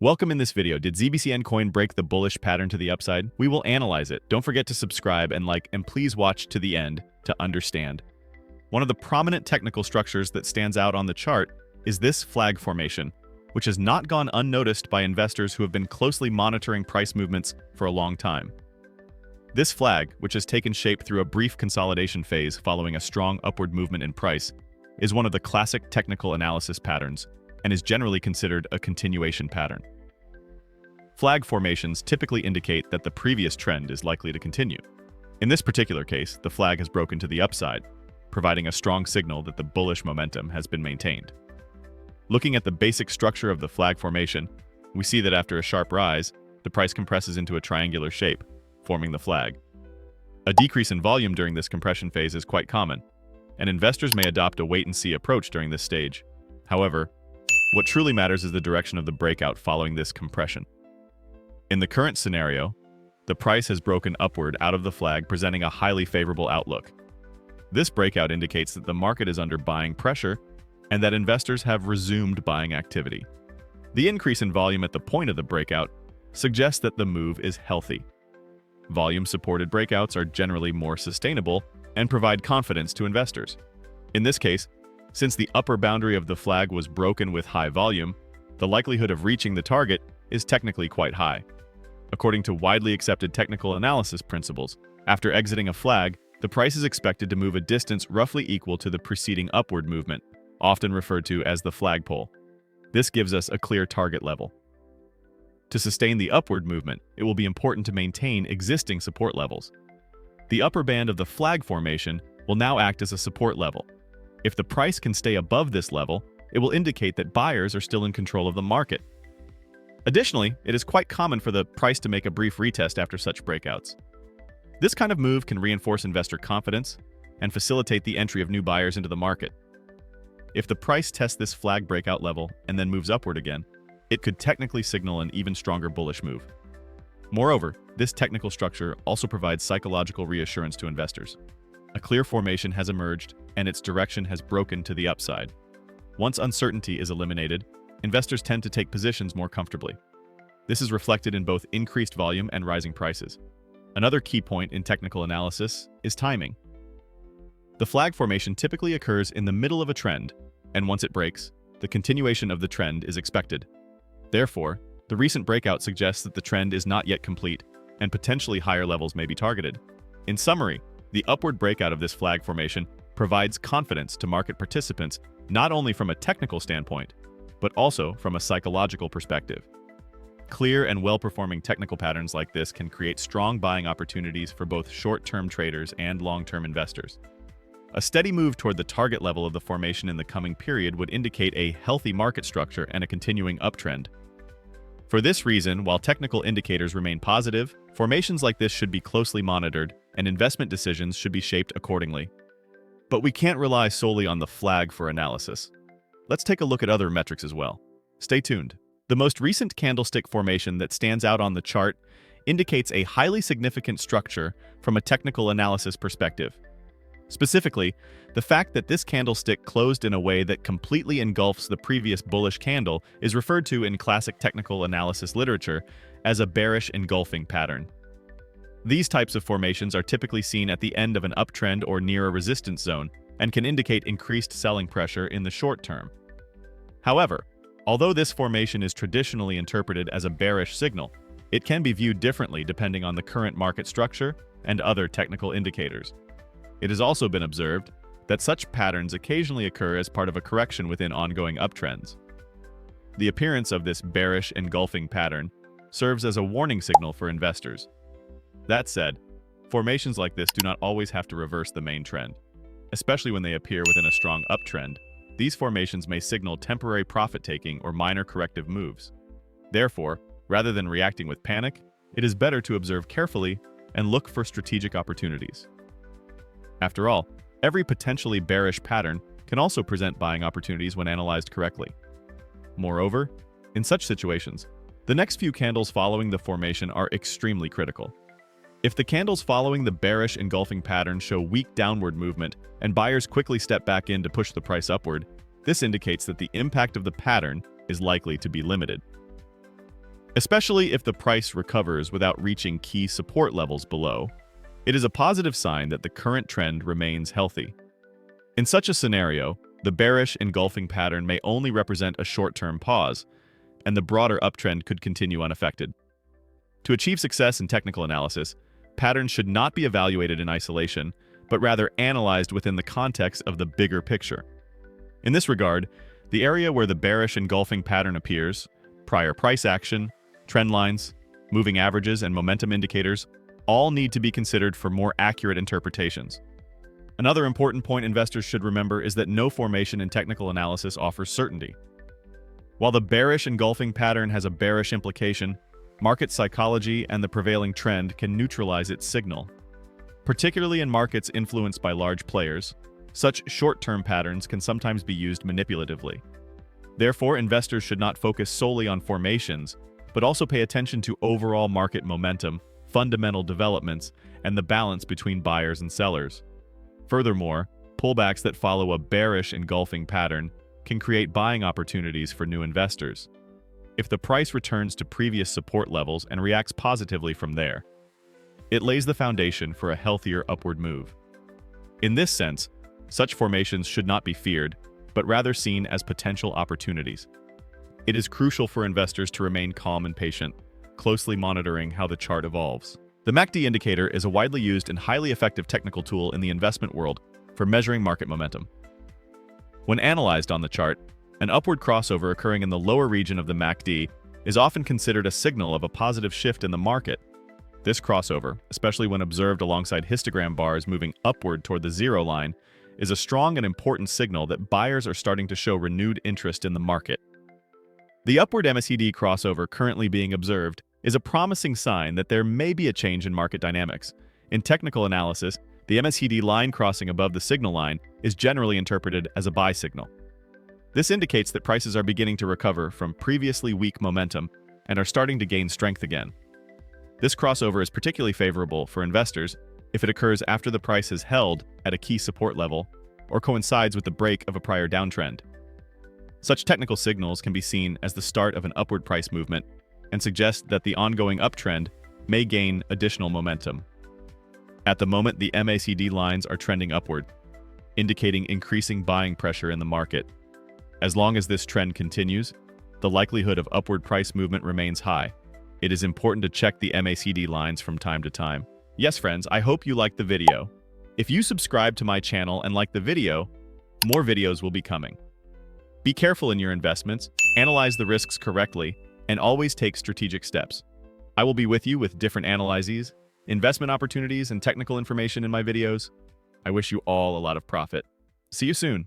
Welcome. In this video, did ZBCN coin break the bullish pattern to the upside? We will analyze it. Don't forget to subscribe and like, and please watch to the end to understand. One of the prominent technical structures that stands out on the chart is this flag formation, which has not gone unnoticed by investors who have been closely monitoring price movements for a long time. This flag, which has taken shape through a brief consolidation phase following a strong upward movement in price, is one of the classic technical analysis patterns and is generally considered a continuation pattern. Flag formations typically indicate that the previous trend is likely to continue. In this particular case, the flag has broken to the upside, providing a strong signal that the bullish momentum has been maintained. Looking at the basic structure of the flag formation, we see that after a sharp rise, the price compresses into a triangular shape, forming the flag. A decrease in volume during this compression phase is quite common, and investors may adopt a wait-and-see approach during this stage. However, what truly matters is the direction of the breakout following this compression. In the current scenario, the price has broken upward out of the flag, presenting a highly favorable outlook. This breakout indicates that the market is under buying pressure and that investors have resumed buying activity. The increase in volume at the point of the breakout suggests that the move is healthy. Volume-supported breakouts are generally more sustainable and provide confidence to investors. In this case, since the upper boundary of the flag was broken with high volume, the likelihood of reaching the target is technically quite high. According to widely accepted technical analysis principles, after exiting a flag, the price is expected to move a distance roughly equal to the preceding upward movement, often referred to as the flagpole. This gives us a clear target level. To sustain the upward movement, it will be important to maintain existing support levels. The upper band of the flag formation will now act as a support level. If the price can stay above this level, it will indicate that buyers are still in control of the market. Additionally, it is quite common for the price to make a brief retest after such breakouts. This kind of move can reinforce investor confidence and facilitate the entry of new buyers into the market. If the price tests this flag breakout level and then moves upward again, it could technically signal an even stronger bullish move. Moreover, this technical structure also provides psychological reassurance to investors. A clear formation has emerged, and its direction has broken to the upside. Once uncertainty is eliminated, investors tend to take positions more comfortably. This is reflected in both increased volume and rising prices. Another key point in technical analysis is timing. The flag formation typically occurs in the middle of a trend, and once it breaks, the continuation of the trend is expected. Therefore, the recent breakout suggests that the trend is not yet complete, and potentially higher levels may be targeted. In summary, the upward breakout of this flag formation provides confidence to market participants not only from a technical standpoint, but also from a psychological perspective. Clear and well-performing technical patterns like this can create strong buying opportunities for both short-term traders and long-term investors. A steady move toward the target level of the formation in the coming period would indicate a healthy market structure and a continuing uptrend. For this reason, while technical indicators remain positive, formations like this should be closely monitored, and investment decisions should be shaped accordingly. But we can't rely solely on the flag for analysis. Let's take a look at other metrics as well. Stay tuned. The most recent candlestick formation that stands out on the chart indicates a highly significant structure from a technical analysis perspective. Specifically, the fact that this candlestick closed in a way that completely engulfs the previous bullish candle is referred to in classic technical analysis literature as a bearish engulfing pattern. These types of formations are typically seen at the end of an uptrend or near a resistance zone and can indicate increased selling pressure in the short term. However, although this formation is traditionally interpreted as a bearish signal, it can be viewed differently depending on the current market structure and other technical indicators. It has also been observed that such patterns occasionally occur as part of a correction within ongoing uptrends. The appearance of this bearish engulfing pattern serves as a warning signal for investors. That said, formations like this do not always have to reverse the main trend. Especially when they appear within a strong uptrend, these formations may signal temporary profit-taking or minor corrective moves. Therefore, rather than reacting with panic, it is better to observe carefully and look for strategic opportunities. After all, every potentially bearish pattern can also present buying opportunities when analyzed correctly. Moreover, in such situations, the next few candles following the formation are extremely critical. If the candles following the bearish engulfing pattern show weak downward movement and buyers quickly step back in to push the price upward, this indicates that the impact of the pattern is likely to be limited. especially if the price recovers without reaching key support levels below. It is a positive sign that the current trend remains healthy. In such a scenario, the bearish engulfing pattern may only represent a short-term pause, and the broader uptrend could continue unaffected. To achieve success in technical analysis, patterns should not be evaluated in isolation, but rather analyzed within the context of the bigger picture. In this regard, the area where the bearish engulfing pattern appears, prior price action, trend lines, moving averages, and momentum indicators all need to be considered for more accurate interpretations. Another important point investors should remember is that no formation in technical analysis offers certainty. While the bearish engulfing pattern has a bearish implication, market psychology and the prevailing trend can neutralize its signal. Particularly in markets influenced by large players, such short-term patterns can sometimes be used manipulatively. Therefore, investors should not focus solely on formations, but also pay attention to overall market momentum, fundamental developments, and the balance between buyers and sellers. Furthermore, pullbacks that follow a bearish engulfing pattern can create buying opportunities for new investors. If the price returns to previous support levels and reacts positively from there, it lays the foundation for a healthier upward move. In this sense, such formations should not be feared, but rather seen as potential opportunities. It is crucial for investors to remain calm and patient, closely monitoring how the chart evolves. The MACD indicator is a widely used and highly effective technical tool in the investment world for measuring market momentum. When analyzed on the chart, an upward crossover occurring in the lower region of the MACD is often considered a signal of a positive shift in the market. This crossover, especially when observed alongside histogram bars moving upward toward the zero line, is a strong and important signal that buyers are starting to show renewed interest in the market. The upward MACD crossover currently being observed is a promising sign that there may be a change in market dynamics. In technical analysis, the MACD line crossing above the signal line is generally interpreted as a buy signal. This indicates that prices are beginning to recover from previously weak momentum and are starting to gain strength again. This crossover is particularly favorable for investors if it occurs after the price has held at a key support level or coincides with the break of a prior downtrend. Such technical signals can be seen as the start of an upward price movement and suggest that the ongoing uptrend may gain additional momentum. At the moment, the MACD lines are trending upward, indicating increasing buying pressure in the market. As long as this trend continues, the likelihood of upward price movement remains high. It is important to check the MACD lines from time to time. Yes, friends, I hope you liked the video. If you subscribe to my channel and like the video, more videos will be coming. Be careful in your investments, analyze the risks correctly, and always take strategic steps. I will be with you with different analyses, investment opportunities, and technical information in my videos. I wish you all a lot of profit. See you soon.